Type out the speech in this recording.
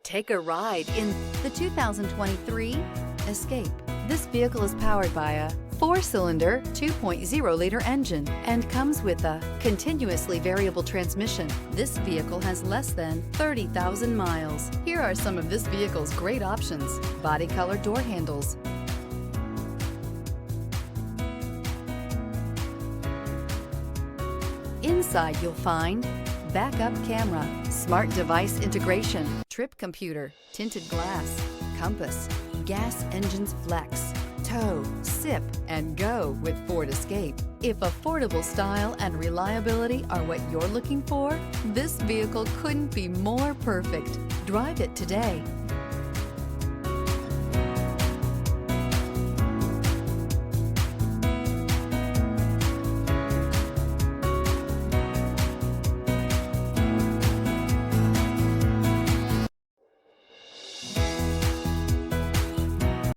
Take a ride in the 2023 Escape. This vehicle is powered by a 4-cylinder, 2.0-liter engine and comes with a continuously variable transmission. This vehicle has less than 30,000 miles. Here are some of this vehicle's great options: body color door handles, inside you'll find backup camera, smart device integration, trip computer, tinted glass, compass, gas engines flex, tow, sip, and go with Ford Escape. If affordable style and reliability are what you're looking for, this vehicle couldn't be more perfect. Drive it today.